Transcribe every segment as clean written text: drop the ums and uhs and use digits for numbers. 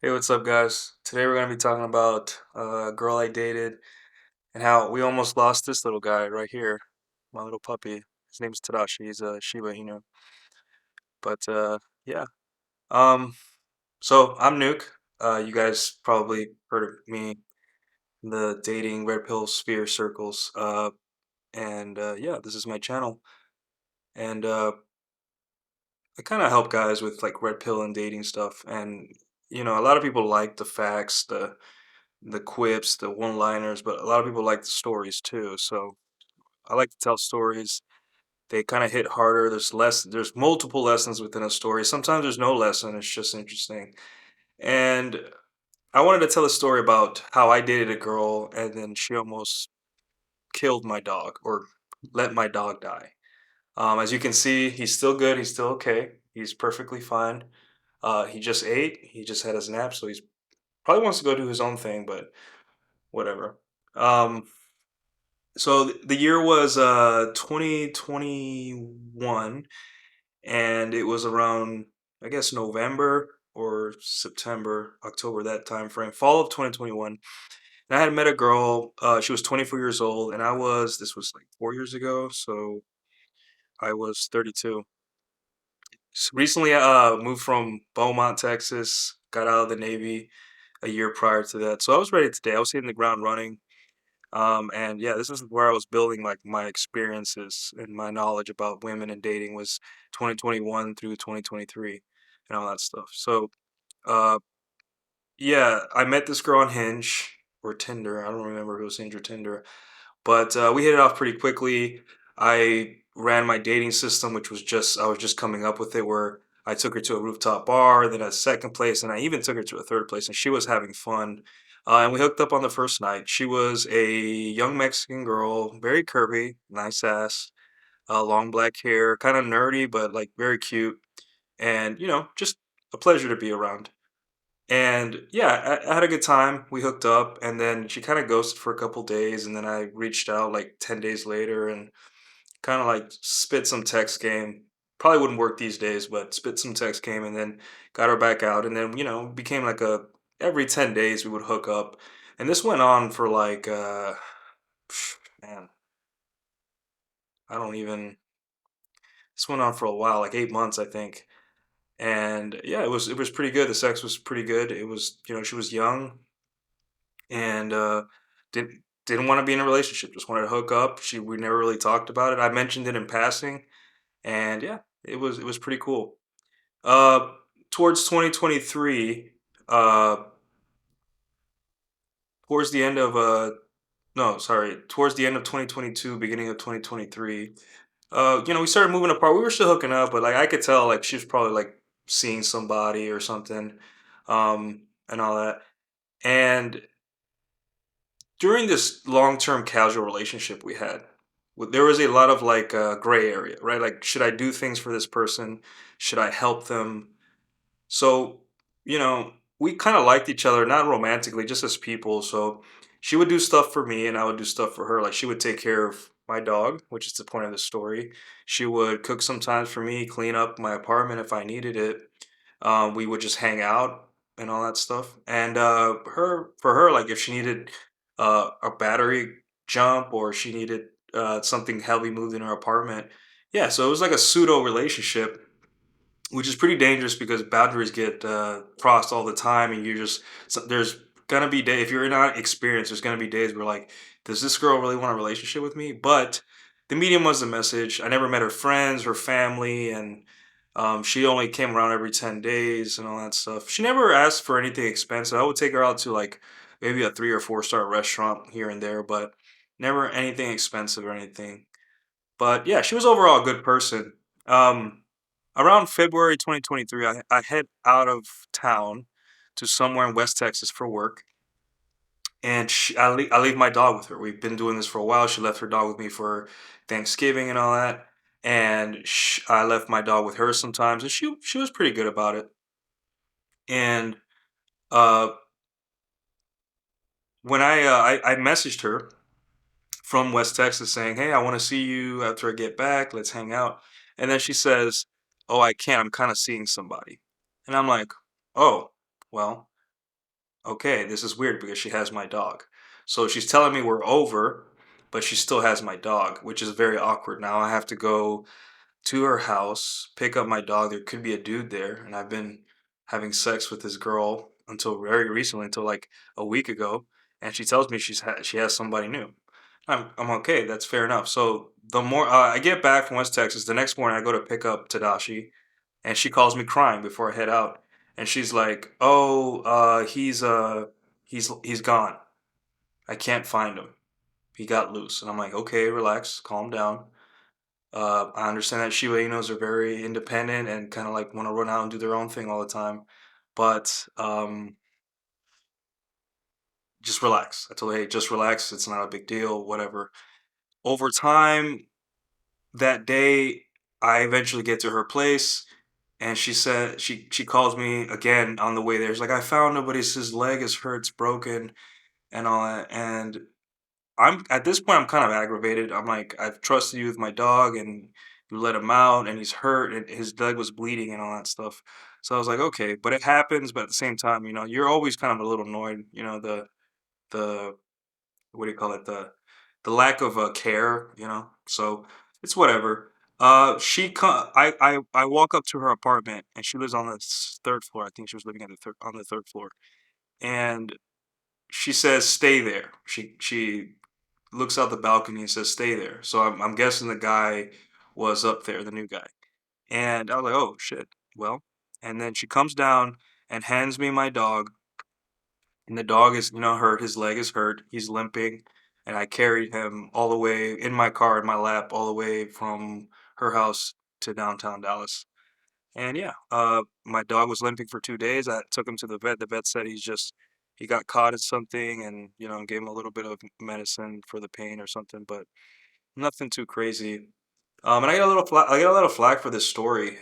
Hey, what's up, guys? Today we're going to be talking about a girl I dated and how we almost lost this little guy right here, my little puppy. His name's Tadashi. He's a Shiba Inu. But yeah. Um, so I'm Nuke. You guys probably heard of me in the dating red pill sphere circles. And yeah, this is my channel. And I kind of help guys with like red pill and dating stuff. And a lot of people like the facts, the quips, the one-liners, but a lot of people like the stories too. So I like to tell stories. They kind of hit harder. There's multiple lessons within a story. Sometimes there's no lesson. It's just interesting. And I wanted to tell a story about how I dated a girl and then she almost killed my dog or let my dog die. As you can see, he's still good. He's still okay. He's perfectly fine. He just ate. He just had his nap, so he's probably wants to go do his own thing, but whatever. Um, So the year was 2021, and it was around, I guess, November or September, October, that time frame, fall of 2021. And I had met a girl. She was 24 years old, and this was like 4 years ago, so I was 32. Recently, moved from Beaumont, Texas, got out of the Navy a year prior to that. So I was ready today. I was hitting the ground running. And yeah, this is where I was building like my experiences and my knowledge about women and dating was 2021 through 2023 and all that stuff. So, uh, yeah, I met this girl on Hinge or Tinder. I don't remember if it was Hinge or Tinder, but we hit it off pretty quickly. I ran my dating system, which was I was just coming up with it, where I took her to a rooftop bar, then a second place, and I even took her to a third place, and she was having fun. And we hooked up on the first night. She was a young Mexican girl, very curvy, nice ass, long black hair, kind of nerdy, but like very cute, and just a pleasure to be around. And yeah, I had a good time. We hooked up, and then she kind of ghosted for a couple days, and then I reached out like 10 days later and kind of like spit some text game. Probably wouldn't work these days, but spit some text game and then got her back out. And then, became like every 10 days we would hook up. And this went on for like, man, I don't even, this went on for a while, like 8 months, I think. And yeah, it was pretty good. The sex was pretty good. It was, she was young and didn't want to be in a relationship. Just wanted to hook up. We never really talked about it. I mentioned it in passing, and yeah, it was pretty cool. Uh, Towards 2023, uh, towards the end of no, sorry, towards the end of 2022, beginning of 2023, we started moving apart. We were still hooking up, but like I could tell, like she was probably like seeing somebody or something, and all that. And during this long-term casual relationship we had, there was a lot of like gray area, right? Like, should I do things for this person? Should I help them? So, we kind of liked each other, not romantically, just as people. So she would do stuff for me and I would do stuff for her. Like she would take care of my dog, which is the point of the story. She would cook sometimes for me, clean up my apartment if I needed it. We would just hang out and all that stuff. And for her, like if she needed a battery jump or she needed something heavy moved in her apartment, yeah. So it was like a pseudo relationship, which is pretty dangerous because boundaries get crossed all the time, and there's gonna be day if you're not experienced, there's gonna be days where like, does this girl really want a relationship with me? But the medium was the message. I never met her friends, her family, and she only came around every 10 days and all that stuff. She never asked for anything expensive. I would take her out to like maybe a 3 or 4 star restaurant here and there, but never anything expensive or anything. But yeah, she was overall a good person. Um, Around February 2023, I head out of town to somewhere in West Texas for work, and I leave my dog with her. We've been doing this for a while. She left her dog with me for Thanksgiving and all that, and I left my dog with her sometimes, and she was pretty good about it. And uh, when I messaged her from West Texas saying, "Hey, I want to see you after I get back. Let's hang out." And then she says, "Oh, I can't. I'm kind of seeing somebody." And I'm like, "Oh, well." okay, this is weird because she has my dog. So she's telling me we're over, but she still has my dog, which is very awkward. Now I have to go to her house, pick up my dog. There could be a dude there, and I've been having sex with this girl until very recently, until like a week ago, and she tells me she has somebody new. I'm okay. That's fair enough. So the more I get back from West Texas, the next morning I go to pick up Tadashi, and she calls me crying before I head out, and she's like, "Oh, he's gone. I can't find him. He got loose." And I'm like, "Okay, relax, calm down." I understand that Shiba Inu's are very independent and kind of like want to run out and do their own thing all the time, but just relax. I told her, "Hey, just relax. It's not a big deal. Whatever." Over time, that day, I eventually get to her place, and she said she calls me again on the way there. She's like, "I found him, but his leg is hurt, it's broken, and all that." And I'm at this point, I'm kind of aggravated. I'm like, I've trusted you with my dog, and you let him out, and he's hurt, and his leg was bleeding, and all that stuff. So I was like, okay, but it happens. But at the same time, you're always kind of a little annoyed. The what do you call it? The lack of care. So it's whatever. I walk up to her apartment, and she lives on the third floor. I think she was living on the third floor, and she says, "Stay there." She looks out the balcony and says, "Stay there." So I'm guessing the guy was up there, the new guy. And I was like, "Oh shit." Well, and then she comes down and hands me my dog, and the dog is, hurt. His leg is hurt. He's limping, and I carried him all the way in my car in my lap all the way from her house to downtown Dallas. And yeah, my dog was limping for 2 days. I took him to the vet. The vet said he got caught in something, and gave him a little bit of medicine for the pain or something, but nothing too crazy. And I get a little flack for this story.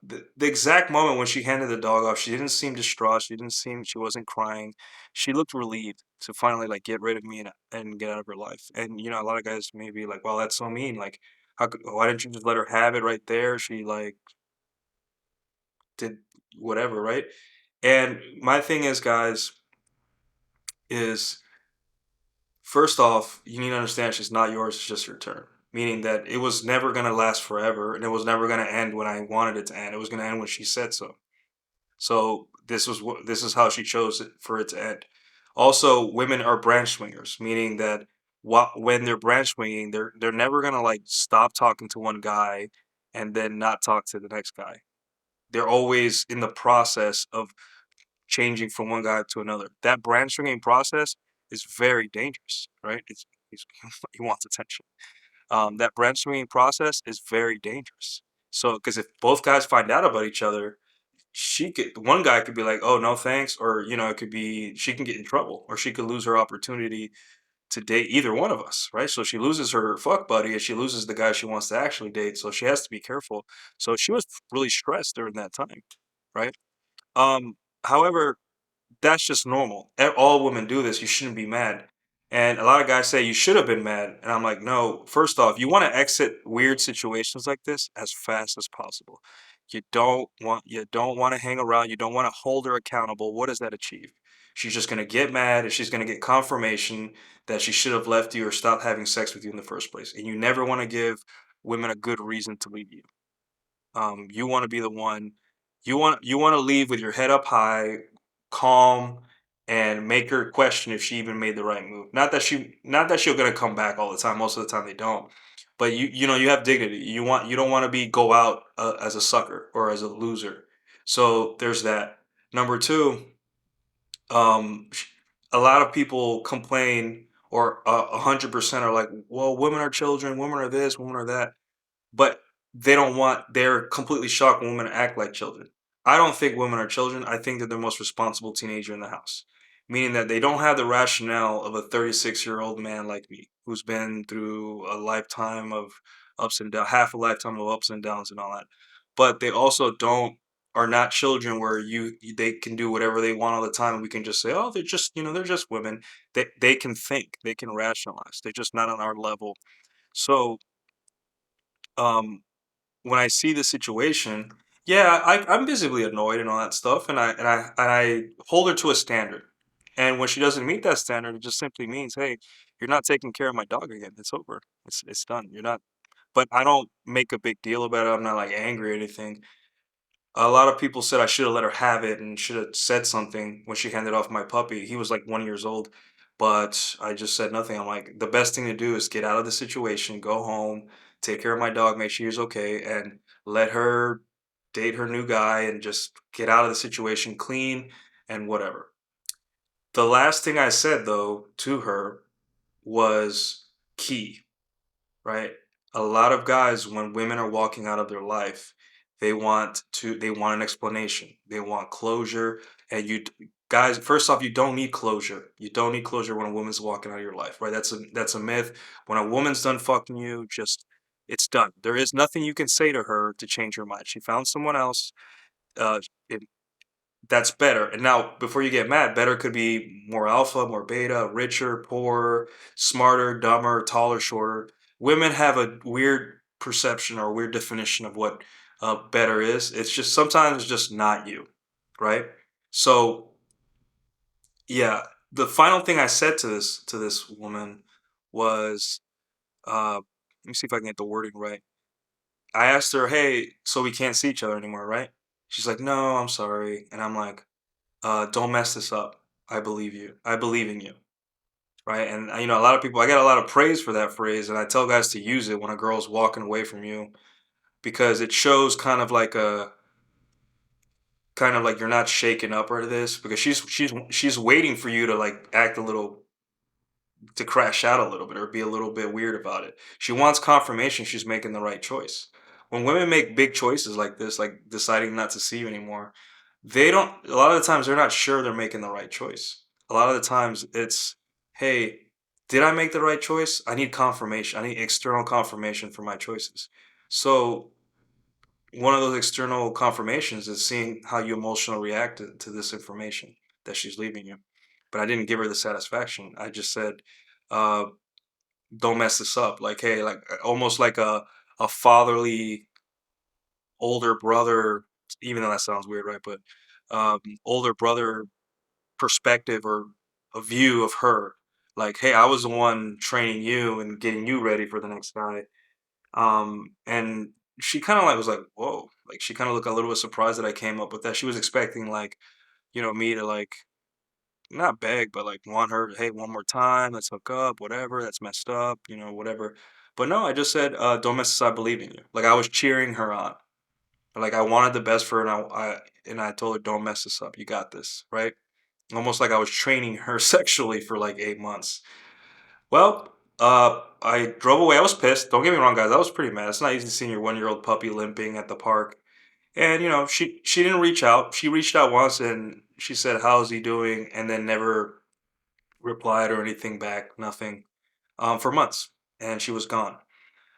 The exact moment when she handed the dog off, she didn't seem distraught. She wasn't crying. She looked relieved to finally like get rid of me and get out of her life. And a lot of guys may be like, "Well, that's so mean. Like, why didn't you just let her have it right there? She like did whatever, right?" And my thing is, guys, is first off, you need to understand she's not yours, it's just your turn. Meaning that it was never gonna last forever, and it was never gonna end when I wanted it to end. It was gonna end when she said so. So this is how she chose it for it to end. Also, women are branch swingers, meaning that when they're branch swinging, they're never gonna like stop talking to one guy and then not talk to the next guy. They're always in the process of changing from one guy to another. That branch swinging process is very dangerous, right? He's, he wants attention. That branch swinging process is very dangerous. So, because if both guys find out about each other, one guy could be like, "Oh, no, thanks," or it could be she can get in trouble, or she could lose her opportunity to date either one of us, right? So she loses her fuck buddy, and she loses the guy she wants to actually date. So she has to be careful. So she was really stressed during that time, right? Um, However, that's just normal. All women do this. You shouldn't be mad. And a lot of guys say you should have been mad. And I'm like, no, first off, you want to exit weird situations like this as fast as possible. You don't want to hang around. You don't want to hold her accountable. What does that achieve? She's just gonna get mad and she's gonna get confirmation that she should have left you or stopped having sex with you in the first place. And you never want to give women a good reason to leave you. You want to be the one. You want to leave with your head up high, calm, and make her question if she even made the right move. Not that she'll gonna come back all the time. Most of the time they don't. But you have dignity. You don't want to be go out as a sucker or as a loser. So there's that. Number two, a lot of people complain or 100% are like, well, women are children, women are this, women are that, but they're completely shocked when women act like children. I don't think women are children. I think they're the most responsible teenager in the house. Meaning that they don't have the rationale of a 36-year-old man like me, who's been through a lifetime of ups and downs, half a lifetime of ups and downs and all that. But they also don't are not children where they can do whatever they want all the time and we can just say, oh, they're just women. They can think, they can rationalize. They're just not on our level. So um when I see the situation, yeah, I'm visibly annoyed and all that stuff, and I hold her to a standard. And when she doesn't meet that standard, it just simply means, hey, you're not taking care of my dog again. It's over. It's done. You're not. But I don't make a big deal about it. I'm not like angry or anything. A lot of people said I should have let her have it and should have said something when she handed off my puppy. He was like 1 years old, but I just said nothing. I'm like, the best thing to do is get out of the situation, go home, take care of my dog, make sure he's okay, and let her date her new guy and just get out of the situation clean and whatever. The last thing I said though to her was key, right? A lot of guys, when women are walking out of their life, they want an explanation. They want closure. And guys, first off, you don't need closure. You don't need closure when a woman's walking out of your life, right? That's a myth. When a woman's done fucking you, just it's done. There is nothing you can say to her to change her mind. She found someone else. Uh, it, that's better. And now, before you get mad, better could be more alpha, more beta, richer, poorer, smarter, dumber, taller, shorter. Women have a weird perception or weird definition of what better is. It's just sometimes it's just not you, right? So yeah, the final thing I said to this woman was, let me see if I can get the wording right. I asked her, "Hey, so we can't see each other anymore, right?" She's like, "No, I'm sorry," and I'm like, don't mess this up. I believe you. I believe in you. Right. And, a lot of people, I get a lot of praise for that phrase. And I tell guys to use it when a girl's walking away from you because it shows kind of like you're not shaken up or this because she's waiting for you to like act a little to crash out a little bit or be a little bit weird about it. She wants confirmation she's making the right choice. When women make big choices like this, like deciding not to see you anymore, they don't, a lot of the times they're not sure they're making the right choice. A lot of the times it's, hey, did I make the right choice? I need confirmation. I need external confirmation for my choices. So one of those external confirmations is seeing how you emotionally react to this information that she's leaving you. But I didn't give her the satisfaction. I just said, uh, don't mess this up. Like, hey, like almost like a fatherly older brother, even though that sounds weird, right? But older brother perspective or a view of her. Like, hey, I was the one training you and getting you ready for the next guy. And she kind of like was like, whoa. Like she kind of looked a little bit surprised that I came up with that. She was expecting like, me to like not beg, but like want her, hey, one more time, let's hook up, whatever, that's messed up, whatever. But no, I just said, don't mess this, I believe in you. Like I was cheering her on. Like I wanted the best for her, and I told her, don't mess this up. You got this, right? Almost like I was training her sexually for like 8 months. Well, I drove away. I was pissed. Don't get me wrong, guys. I was pretty mad. It's not easy seeing your 1-year-old puppy limping at the park. And she didn't reach out. She reached out once and she said, "How's he doing?" And then never replied or anything back. Nothing. For months, and she was gone.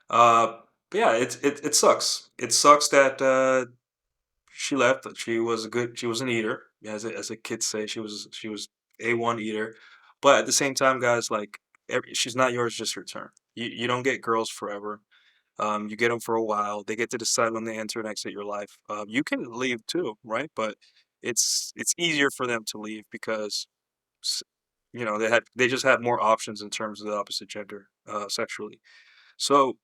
Uh, but yeah, it sucks. It sucks that she left. She was an eater, as the kids say. She was A1 eater. But at the same time, guys, like she's not yours, just her turn. You don't get girls forever. You get them for a while. They get to decide when they enter and exit your life. You can leave too, right? But it's easier for them to leave because s- they just have more options in terms of the opposite gender sexually. So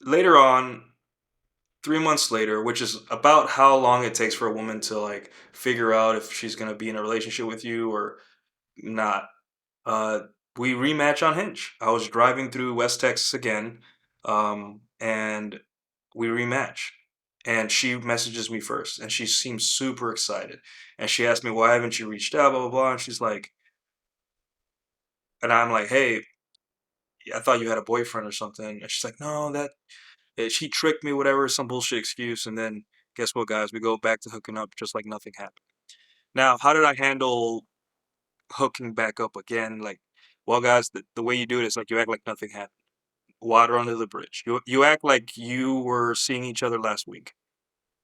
later on, 3 months later, which is about how long it takes for a woman to like figure out if she's gonna be in a relationship with you or not. Uh, we rematch on Hinge. I was driving through West Texas again, and we rematch. And she messages me first, and she seems super excited. And she asked me, "Why haven't you reached out?" Blah blah blah. And she's like, and I'm like, "Hey, I thought you had a boyfriend or something." And she's like, "No, that she tricked me, whatever, some bullshit excuse." And then guess what, guys? We go back to hooking up just like nothing happened. Now, how did I handle hooking back up again? Like, well, guys, the way you do it is like you act like nothing happened. Water under the bridge. You act like you were seeing each other last week.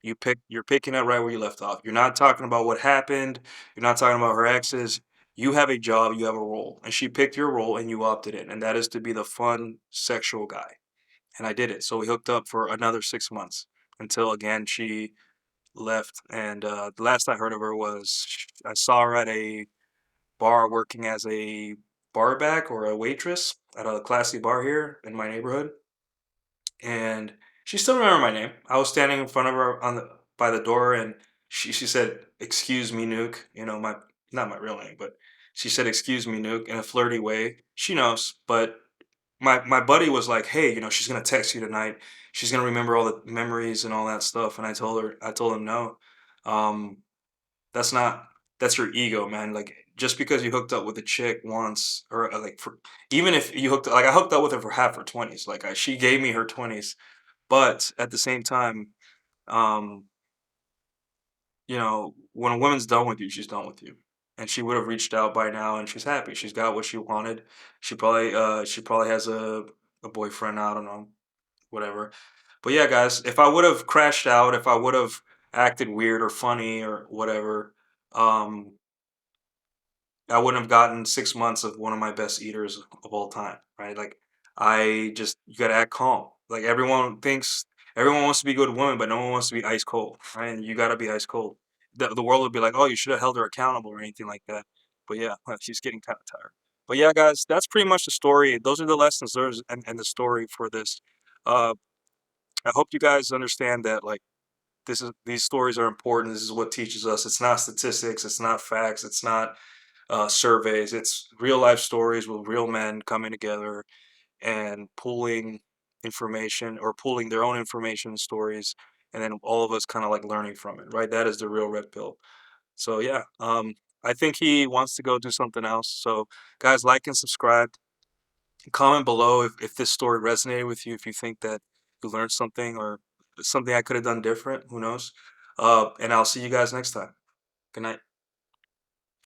You're picking up right where you left off. You're not talking about what happened. You're not talking about her exes. You have a job, you have a role. And she picked your role and you opted in. And that is to be the fun sexual guy. And I did it. So we hooked up for another 6 months until again she left. And the last I heard of her was I saw her at a bar working as a bar back or a waitress at a classy bar here in my neighborhood, and she still remembered my name. I was standing in front of her on the by the door, and she said, "Excuse me, Nuke." You know, my not my real name, but she said, "Excuse me, Nuke," in a flirty way. She knows, but my buddy was like, "Hey, you know, she's gonna text you tonight. She's gonna remember all the memories and all that stuff." And I told him no. Um, that's not that's your ego, man. Like just because you hooked up with a chick once, or like for even if you hooked like I hooked up with her for half her 20s. Like she gave me her 20s, but at the same time, um, you know, when a woman's done with you, she's done with you. And she would have reached out by now and she's happy. She's got what she wanted. She probably has a boyfriend, I don't know, whatever. But yeah, guys, if I would have crashed out, if I would have acted weird or funny or whatever, um, I wouldn't have gotten 6 months of one of my best eaters of all time, right? Like, I just you gotta act calm. Like everyone wants to be good women, but no one wants to be ice cold, right? And you gotta be ice cold. The world would be like, oh, you should have held her accountable or anything like that. But yeah, she's getting kind of tired. But yeah, guys, that's pretty much the story. Those are the lessons there's and the story for this. Uh, I hope you guys understand that like these stories are important. This is what teaches us. It's not statistics. It's not facts. It's not surveys. It's real life stories with real men coming together and pooling information or pooling their own information stories, and then all of us kind of like learning from it. Right? That is the real red pill. So yeah, I think he wants to go do something else. So guys, like and subscribe. Comment below if this story resonated with you. If you think that you learned something or something I could have done different. Who knows? And I'll see you guys next time. Good night.